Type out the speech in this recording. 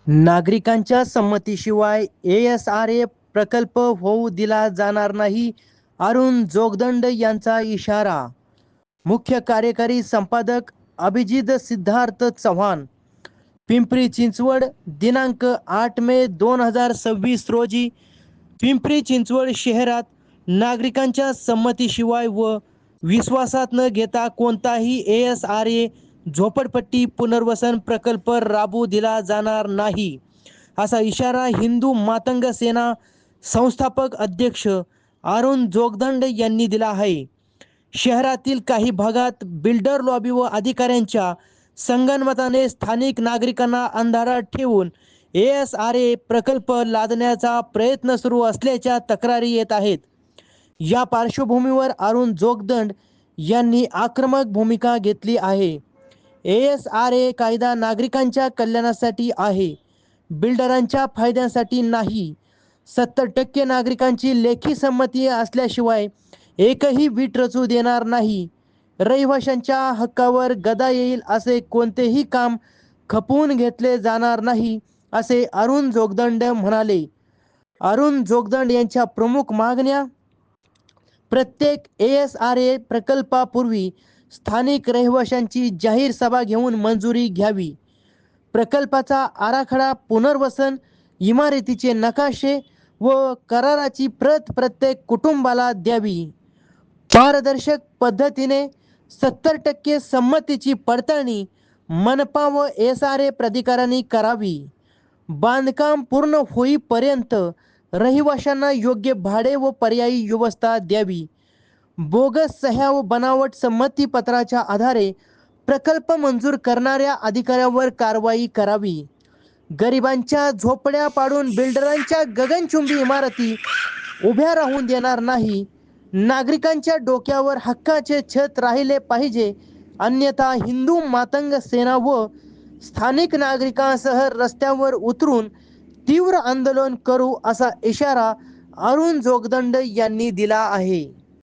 नागरिकांच्या संमतीशिवाय एएसआरए प्रकल्प होऊ दिला जाणार नाही, अरुण जोगदंड यांचा इशारा. मुख्य कार्यकारी संपादक अभिजित सिद्धार्थ चव्हाण, पिंपरी चिंचवड. दिनांक 8 मे 2026 रोजी पिंपरी चिंचवड शहरात नागरिकांच्या संमतीशिवाय व विश्वासात न घेता कोणताही एएसआरए झोपडपट्टी पुनर्वसन प्रकल्प राबवू दिला जाणार नाही, असा इशारा हिंदू मातंग सेना संस्थापक अध्यक्ष अरुण जोगदंड यांनी दिला आहे. शहरातील काही भागात बिल्डर लॉबी व अधिकाऱ्यांच्या संगनमताने स्थानिक नागरिकांना अंधारात ठेवून एएसआरए प्रकल्प लादण्याचा प्रयत्न सुरू असल्याच्या तक्रारी येत आहेत. या पार्श्वभूमीवर अरुण जोगदंड यांनी आक्रमक भूमिका घेतली आहे. एएसआरए कायदा नागरिकांच्या कल्याणासाठी आहे, बिल्डरांच्या फायद्यासाठी नाही. 70% नागरिकांची लेखी संमती असल्याशिवाय एकही वीट रचू देणार नाही. रहिवाशांच्या हक्कावर गदा येईल असे कोणतेही काम खपवून घेतले जाणार नाही, असे अरुण जोगदंड म्हणाले. अरुण जोगदंड यांच्या प्रमुख मागण्या: प्रत्येक एएसआरए प्रकल्पापूर्वी स्थानिक रहिवाशांची जाहीर सभा घेऊन मंजुरी घ्यावी. प्रकल्पाचा आराखडा, पुनर्वसन इमारतीचे नकाशे व कराराची प्रत प्रत्येक कुटुंबाला द्यावी. पारदर्शक पद्धतीने 70% संमतीची पडताळणी मनपा व एसआरए प्राधिकरणाने करावी. बांधकाम पूर्ण होईपर्यंत रहिवाशांना योग्य भाडे व पर्यायी व्यवस्था द्यावी. बोगस सह्या व बनावट संमतीपत्राच्या आधारे प्रकल्प मंजूर करणाऱ्या अधिकाऱ्यावर कारवाई करावी. गरिबांच्या झोपड्या पाडून बिल्डरांच्या गगनचुंबी इमारती उभ्या राहून देणार नाही. नागरिकांच्या डोक्यावर हक्काचे छत राहिले पाहिजे, अन्यथा हिंदू मातंग सेना व स्थानिक नागरिकांसह रस्त्यावर उतरून तीव्र आंदोलन करू, असा इशारा अरुण जोगदंड यांनी दिला आहे.